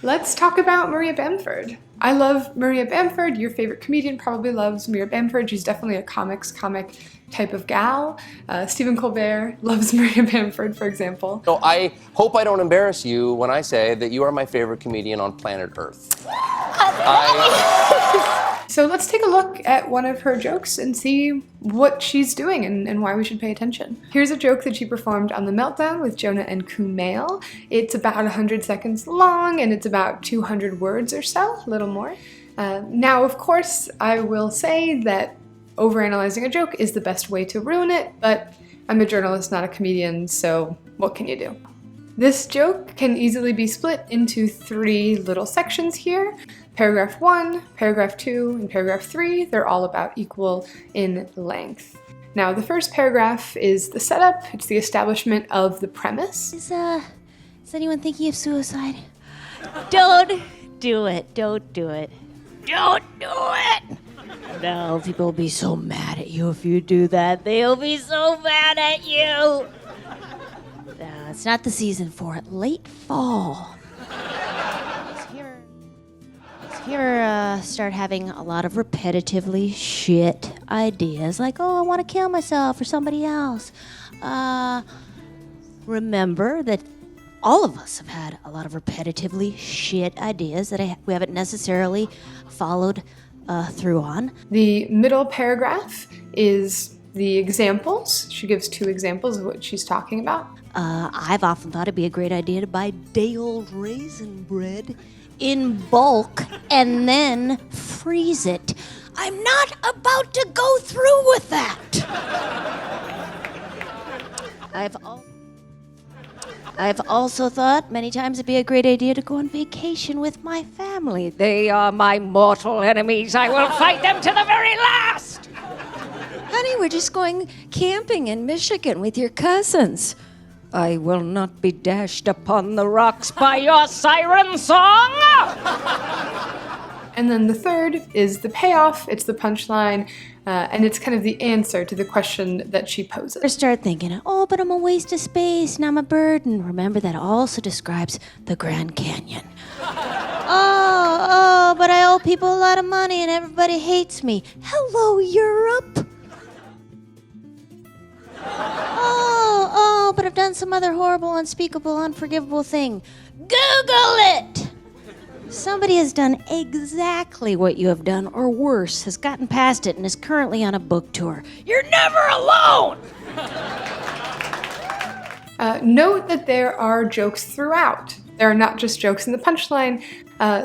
Let's talk about Maria Bamford. I love Maria Bamford. Your favorite comedian probably loves Maria Bamford. She's definitely a comic type of gal. Stephen Colbert loves Maria Bamford, for example. So I hope I don't embarrass you when I say that you are my favorite comedian on planet Earth. So let's take a look at one of her jokes and see what she's doing and why we should pay attention. Here's a joke that she performed on The Meltdown with Jonah and Kumail. It's about 100 seconds long and it's about 200 words or so, a little more. Now, of course, I will say that overanalyzing a joke is the best way to ruin it, but I'm a journalist, not a comedian, so what can you do? This joke can easily be split into 3 little sections here. Paragraph 1, paragraph 2, and paragraph 3, they're all about equal in length. Now, the first paragraph is the setup. It's the establishment of the premise. Is anyone thinking of suicide? Don't do it. Don't do it. Don't do it! No, people will be so mad at you if you do that. They'll be so mad at you. No, it's not the season for it. Late fall. Here, start having a lot of repetitively shit ideas, like, oh, I want to kill myself or somebody else. Remember that all of us have had a lot of repetitively shit ideas that we haven't necessarily followed through on. The middle paragraph is the examples. She gives 2 examples of what she's talking about. I've often thought it'd be a great idea to buy day-old raisin bread in bulk and then freeze it. I'm not about to go through with that. I've also thought many times it'd be a great idea to go on vacation with my family. They are my mortal enemies. I will fight them to the very last. Honey, we're just going camping in Michigan with your cousins. I will not be dashed upon the rocks by your siren song! And then the third is the payoff, it's the punchline, and it's kind of the answer to the question that she poses. Or start thinking, oh, but I'm a waste of space and I'm a burden. Remember, that also describes the Grand Canyon. Oh, but I owe people a lot of money and everybody hates me. Hello, Europe! Oh, but I've done some other horrible, unspeakable, unforgivable thing. Google it! Somebody has done exactly what you have done, or worse, has gotten past it and is currently on a book tour. You're never alone! Note that there are jokes throughout. There are not just jokes in the punchline.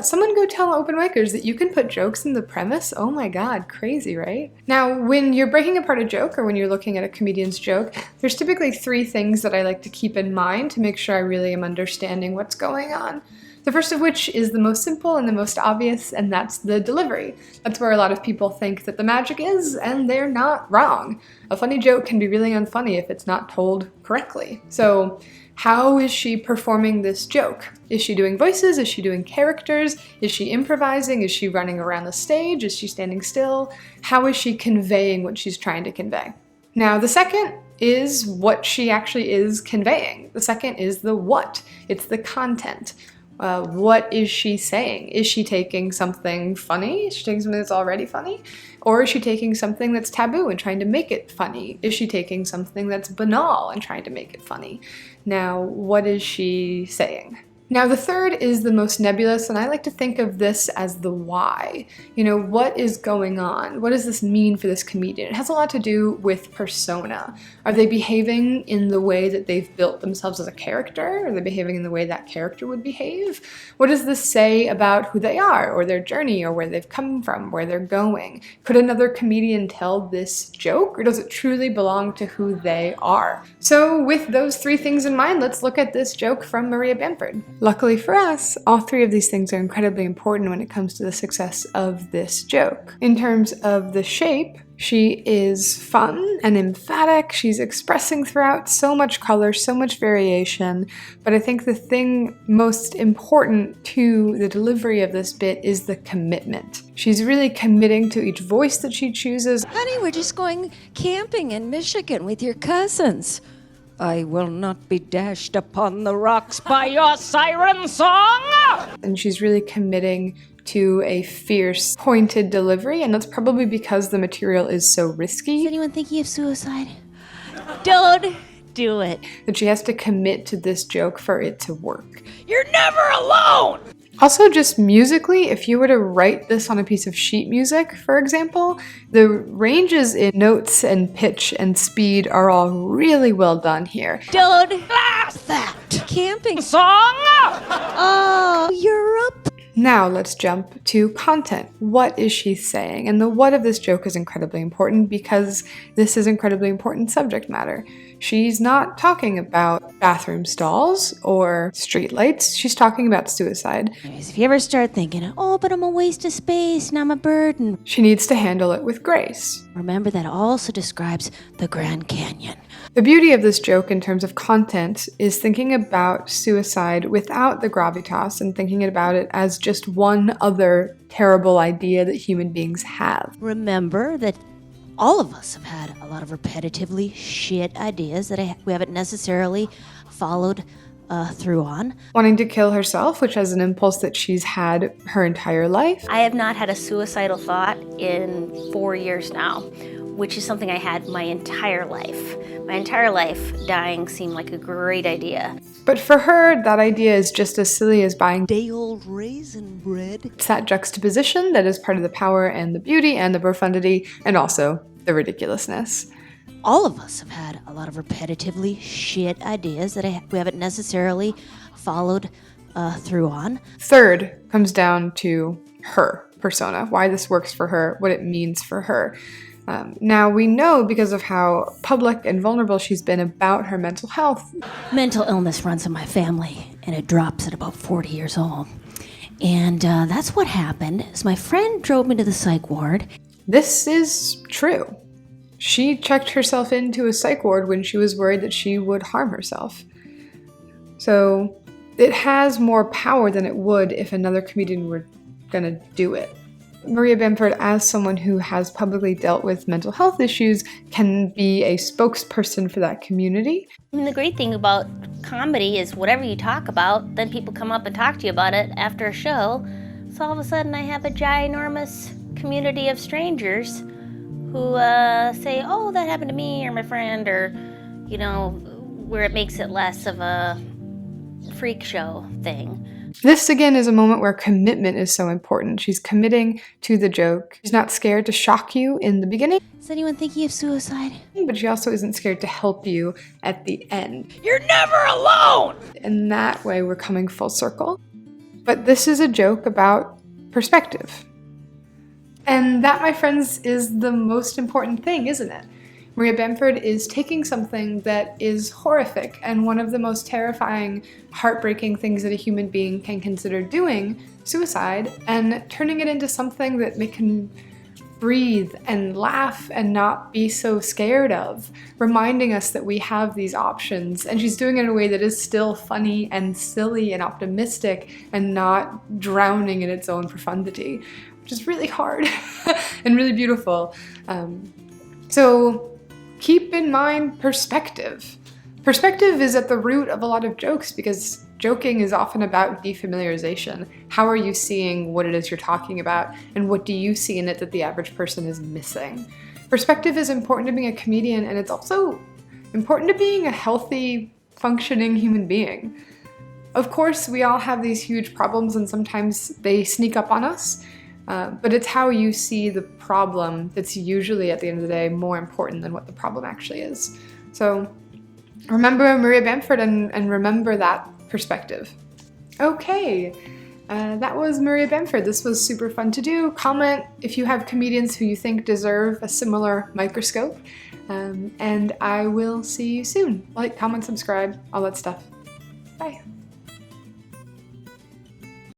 Someone go tell open micers that you can put jokes in the premise. Oh my god, crazy, right? Now, when you're breaking apart a joke or when you're looking at a comedian's joke, there's typically 3 things that I like to keep in mind to make sure I really am understanding what's going on. The first of which is the most simple and the most obvious, and that's the delivery. That's where a lot of people think that the magic is, and they're not wrong. A funny joke can be really unfunny if it's not told correctly. So, how is she performing this joke? Is she doing voices? Is she doing characters? Is she improvising? Is she running around the stage? Is she standing still? How is she conveying what she's trying to convey? Now, the second is what she actually is conveying. The second is the what. It's the content. What is she saying? Is she taking something funny? Is she taking something that's already funny? Or is she taking something that's taboo and trying to make it funny? Is she taking something that's banal and trying to make it funny? Now, what is she saying? Now, the third is the most nebulous, and I like to think of this as the why. You know, what is going on? What does this mean for this comedian? It has a lot to do with persona. Are they behaving in the way that they've built themselves as a character? Are they behaving in the way that character would behave? What does this say about who they are, or their journey, or where they've come from, where they're going? Could another comedian tell this joke, or does it truly belong to who they are? So with those 3 things in mind, let's look at this joke from Maria Bamford. Luckily for us, all 3 of these things are incredibly important when it comes to the success of this joke. In terms of the shape, she is fun and emphatic. She's expressing throughout so much color, so much variation. But I think the thing most important to the delivery of this bit is the commitment. She's really committing to each voice that she chooses. Honey, we're just going camping in Michigan with your cousins. I will not be dashed upon the rocks by your siren song! And she's really committing to a fierce, pointed delivery, and that's probably because the material is so risky. Is anyone thinking of suicide? Don't do it. That she has to commit to this joke for it to work. You're never alone! Also, just musically, if you were to write this on a piece of sheet music, for example, the ranges in notes and pitch and speed are all really well done here. Don't laugh that camping song! Oh, Europe. Now let's jump to content. What is she saying? And the what of this joke is incredibly important because this is incredibly important subject matter. She's not talking about bathroom stalls or streetlights. She's talking about suicide. Anyways, if you ever start thinking, oh, but I'm a waste of space and I'm a burden, She needs to handle it with grace. remember that also describes the Grand Canyon. The beauty of this joke in terms of content is thinking about suicide without the gravitas and thinking about it as just one other terrible idea that human beings have. Remember that all of us have had a lot of repetitively shit ideas that we haven't necessarily followed through on. Wanting to kill herself, which is an impulse that she's had her entire life. I have not had a suicidal thought in 4 years now, which is something I had my entire life. My entire life, dying seemed like a great idea. But for her, that idea is just as silly as buying. Day old raisin bread. It's that juxtaposition that is part of the power and the beauty and the profundity and also the ridiculousness. All of us have had a lot of repetitively shit ideas that we haven't necessarily followed through on. Third comes down to her persona, why this works for her, what it means for her. Now we know because of how public and vulnerable she's been about her mental health. Mental illness runs in my family, and it drops at about 40 years old. And that's what happened, is my friend drove me to the psych ward. This is true. She checked herself into a psych ward when she was worried that she would harm herself. So it has more power than it would if another comedian were gonna do it. Maria Bamford, as someone who has publicly dealt with mental health issues, can be a spokesperson for that community. I mean, the great thing about comedy is whatever you talk about, then people come up and talk to you about it after a show. So all of a sudden I have a ginormous community of strangers who say, oh, that happened to me or my friend, or, you know, where it makes it less of a freak show thing. This, again, is a moment where commitment is so important. She's committing to the joke. She's not scared to shock you in the beginning, Is anyone thinking of suicide? but she also isn't scared to help you at the end. You're never alone! In that way, we're coming full circle. But this is a joke about perspective. And that, my friends, is the most important thing, isn't it? Maria Bamford is taking something that is horrific and one of the most terrifying, heartbreaking things that a human being can consider doing, suicide, and turning it into something that they can breathe and laugh and not be so scared of, reminding us that we have these options. And she's doing it in a way that is still funny and silly and optimistic and not drowning in its own profundity, which is really hard and really beautiful. So keep in mind perspective. Perspective is at the root of a lot of jokes because joking is often about defamiliarization. How are you seeing what it is you're talking about, and what do you see in it that the average person is missing? Perspective is important to being a comedian, and it's also important to being a healthy, functioning human being. Of course, we all have these huge problems and sometimes they sneak up on us. But it's how you see the problem that's usually, at the end of the day, more important than what the problem actually is. So remember Maria Bamford and remember that perspective. Okay, that was Maria Bamford. This was super fun to do. Comment if you have comedians who you think deserve a similar microscope. And I will see you soon. Like, comment, subscribe, all that stuff. Bye.